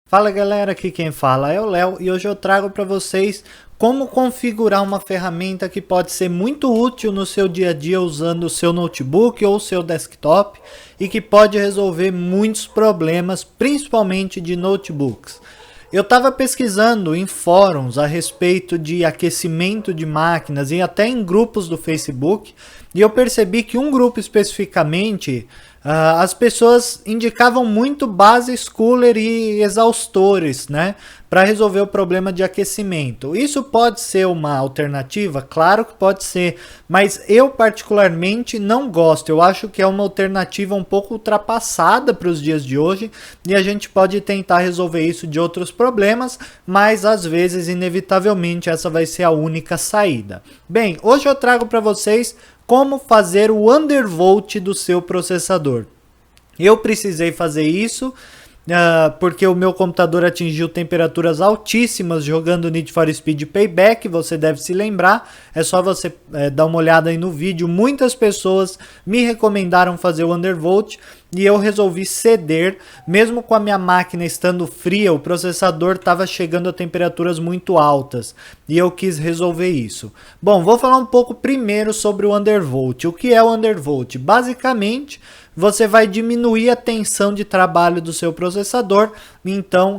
Fala galera, aqui quem fala é o Léo e hoje eu trago para vocês como configurar uma ferramenta que pode ser muito útil no seu dia a dia usando o seu notebook ou o seu desktop e que pode resolver muitos problemas, principalmente de notebooks. Eu estava pesquisando em fóruns a respeito de aquecimento de máquinas e até em grupos do Facebook e eu percebi que um grupo especificamente as pessoas indicavam muito bases cooler e exaustores, né, para resolver o problema de aquecimento. Isso pode ser uma alternativa? Claro que pode ser, mas eu particularmente não gosto. Eu acho que é uma alternativa um pouco ultrapassada para os dias de hoje e a gente pode tentar resolver isso de outros problemas, mas às vezes, inevitavelmente, essa vai ser a única saída. Bem, hoje eu trago para vocês como fazer o undervolt do seu processador. Eu precisei fazer isso porque o meu computador atingiu temperaturas altíssimas jogando Need for Speed Payback, você deve se lembrar, é só você dar uma olhada aí no vídeo. Muitas pessoas me recomendaram fazer o undervolt e eu resolvi ceder, mesmo com a minha máquina estando fria, o processador estava chegando a temperaturas muito altas e eu quis resolver isso. Bom, vou falar um pouco primeiro sobre o undervolt. O que é o undervolt? Basicamente, você vai diminuir a tensão de trabalho do seu processador, então,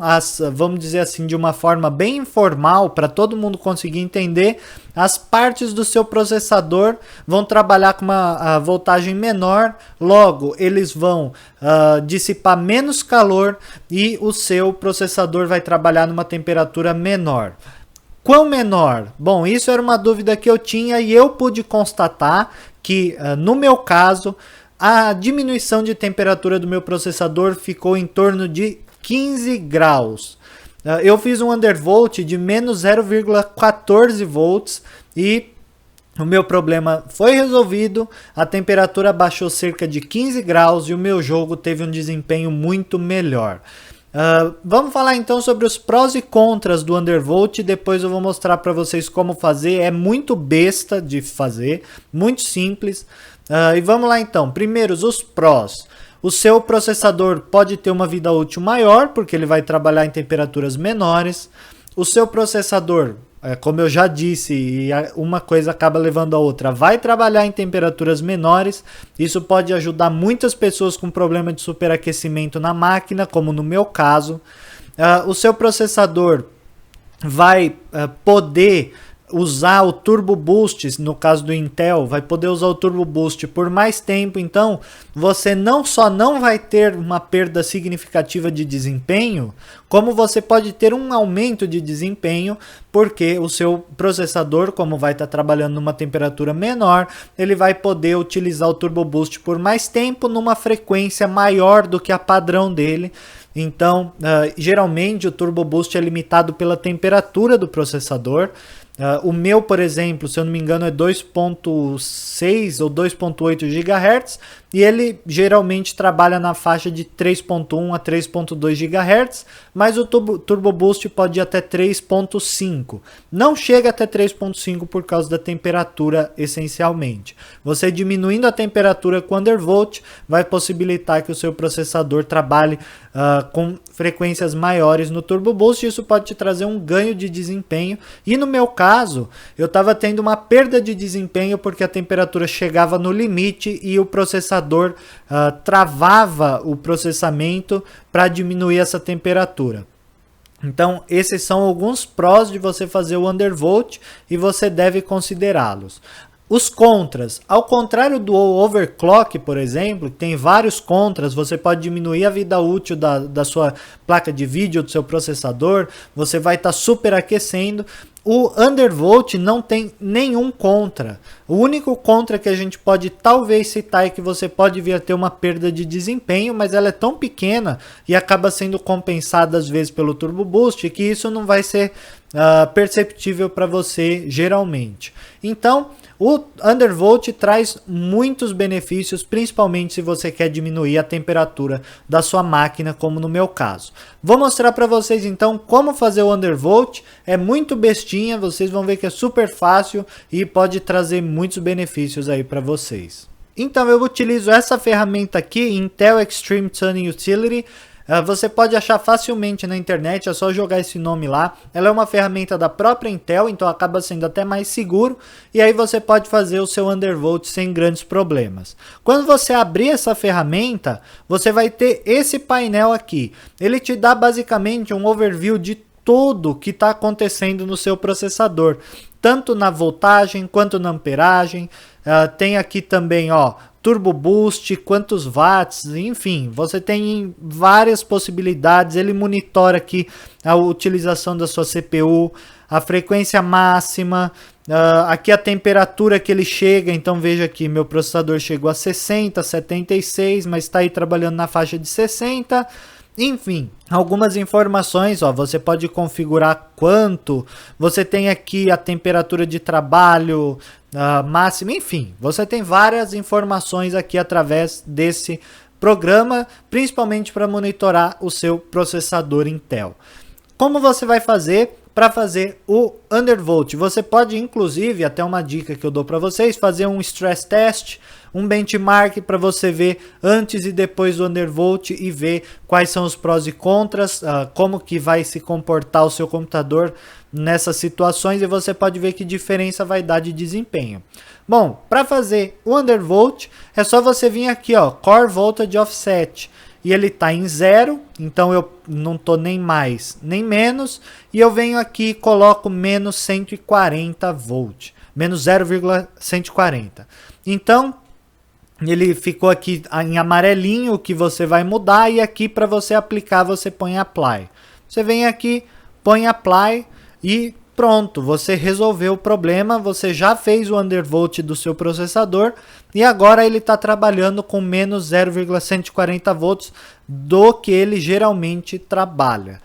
vamos dizer assim, de uma forma bem informal, para todo mundo conseguir entender, as partes do seu processador vão trabalhar com uma voltagem menor, logo eles vão dissipar menos calor e o seu processador vai trabalhar numa temperatura menor. Quão menor? Bom, isso era uma dúvida que eu tinha e eu pude constatar que, no meu caso, a diminuição de temperatura do meu processador ficou em torno de 15 graus. Eu fiz um undervolt de menos 0,14 volts e o meu problema foi resolvido, a temperatura baixou cerca de 15 graus e o meu jogo teve um desempenho muito melhor. Vamos falar então sobre os prós e contras do undervolt, depois eu vou mostrar para vocês como fazer. É muito besta de fazer, muito simples. E vamos lá então. Primeiro, os prós. O seu processador pode ter uma vida útil maior, porque ele vai trabalhar em temperaturas menores. O seu processador, como eu já disse, e uma coisa acaba levando a outra, vai trabalhar em temperaturas menores. Isso pode ajudar muitas pessoas com problema de superaquecimento na máquina, como no meu caso. O seu processador vai poder usar o Turbo Boost, no caso do Intel, vai poder usar o Turbo Boost por mais tempo, então você não só não vai ter uma perda significativa de desempenho, como você pode ter um aumento de desempenho, porque o seu processador, como vai estar trabalhando numa temperatura menor, ele vai poder utilizar o Turbo Boost por mais tempo, numa frequência maior do que a padrão dele. Então, geralmente o Turbo Boost é limitado pela temperatura do processador. O meu, por exemplo, se eu não me engano, é 2.6 ou 2.8 GHz e ele geralmente trabalha na faixa de 3.1 a 3.2 GHz, mas o Turbo Boost pode ir até 3.5. Não chega até 3.5 por causa da temperatura, essencialmente. Você diminuindo a temperatura com o undervolt vai possibilitar que o seu processador trabalhe com frequências maiores no Turbo Boost. Isso pode te trazer um ganho de desempenho e no meu caso, eu estava tendo uma perda de desempenho porque a temperatura chegava no limite e o processador travava o processamento para diminuir essa temperatura. Então, esses são alguns prós de você fazer o undervolt e você deve considerá-los. Os contras, ao contrário do overclock, por exemplo, tem vários contras, você pode diminuir a vida útil da sua placa de vídeo, do seu processador, você vai estar superaquecendo. O undervolt não tem nenhum contra. O único contra que a gente pode talvez citar é que você pode vir a ter uma perda de desempenho, mas ela é tão pequena e acaba sendo compensada às vezes pelo Turbo Boost que isso não vai ser perceptível para você geralmente. Então, o undervolt traz muitos benefícios, principalmente se você quer diminuir a temperatura da sua máquina, como no meu caso. Vou mostrar para vocês então como fazer o undervolt. É muito bestinha, vocês vão ver que é super fácil e pode trazer muitos benefícios aí para vocês. Então eu utilizo essa ferramenta aqui, Intel Extreme Tuning Utility. Você pode achar facilmente na internet, é só jogar esse nome lá. Ela é uma ferramenta da própria Intel, então acaba sendo até mais seguro. E aí você pode fazer o seu undervolt sem grandes problemas. Quando você abrir essa ferramenta, você vai ter esse painel aqui. Ele te dá basicamente um overview de tudo que está acontecendo no seu processador. Tanto na voltagem quanto na amperagem. Tem aqui também, ó, Turbo Boost, quantos watts, enfim, você tem várias possibilidades. Ele monitora aqui a utilização da sua CPU, a frequência máxima, aqui a temperatura que ele chega. Então veja aqui, meu processador chegou a 60, 76, mas está aí trabalhando na faixa de 60. Enfim, algumas informações, ó, você pode configurar quanto, você tem aqui a temperatura de trabalho máxima, enfim, você tem várias informações aqui através desse programa, principalmente para monitorar o seu processador Intel. Como você vai fazer para fazer o undervolt? Você pode, inclusive, até uma dica que eu dou para vocês, fazer um stress test, um benchmark para você ver antes e depois do undervolt e ver quais são os prós e contras, como que vai se comportar o seu computador nessas situações, e você pode ver que diferença vai dar de desempenho. Bom, para fazer o undervolt é só você vir aqui, ó, Core Voltage Offset, e ele está em 0, então eu não estou nem mais nem menos, e eu venho aqui e coloco menos 140 volt, menos 0,140. Então, ele ficou aqui em amarelinho, o que você vai mudar, e aqui para você aplicar você põe Apply. Você vem aqui, põe Apply e pronto, você resolveu o problema, você já fez o undervolt do seu processador e agora ele está trabalhando com menos 0,140 volts do que ele geralmente trabalha.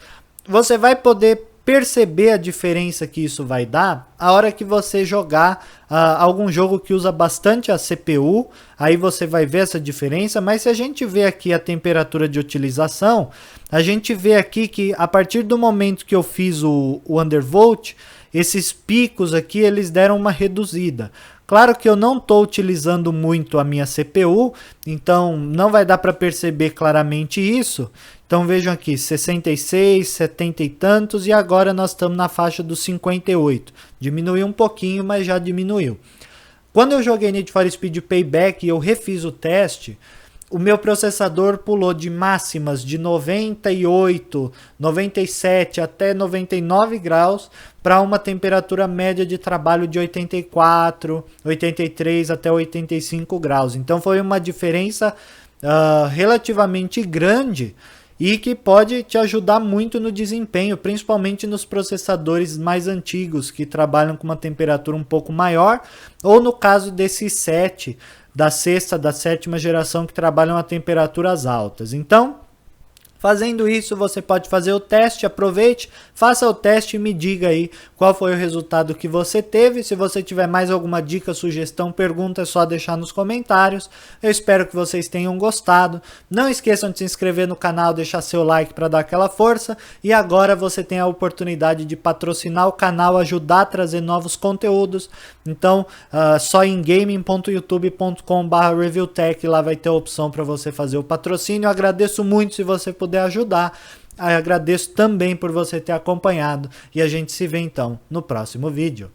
Você vai poder perceber a diferença que isso vai dar a hora que você jogar algum jogo que usa bastante a CPU, aí você vai ver essa diferença. Mas se a gente vê aqui a temperatura de utilização, a gente vê aqui que a partir do momento que eu fiz o undervolt, esses picos aqui eles deram uma reduzida. Claro que eu não estou utilizando muito a minha CPU, então não vai dar para perceber claramente isso. Então vejam aqui, 66, 70 e tantos, e agora nós estamos na faixa dos 58. Diminuiu um pouquinho, mas já diminuiu. Quando eu joguei Need for Speed Payback e eu refiz o teste, o meu processador pulou de máximas de 98, 97 até 99 graus para uma temperatura média de trabalho de 84, 83 até 85 graus. Então foi uma diferença relativamente grande e que pode te ajudar muito no desempenho, principalmente nos processadores mais antigos que trabalham com uma temperatura um pouco maior, ou no caso desse 7 da sexta, da sétima geração que trabalham a temperaturas altas. Então, fazendo isso, você pode fazer o teste, aproveite, faça o teste e me diga aí qual foi o resultado que você teve. Se você tiver mais alguma dica, sugestão, pergunta, é só deixar nos comentários. Eu espero que vocês tenham gostado. Não esqueçam de se inscrever no canal, deixar seu like para dar aquela força. E agora você tem a oportunidade de patrocinar o canal, ajudar a trazer novos conteúdos. Então, só em gaming.youtube.com/reviewtech, lá vai ter a opção para você fazer o patrocínio. Eu agradeço muito se você puder ajudar. Eu agradeço também por você ter acompanhado e a gente se vê então no próximo vídeo.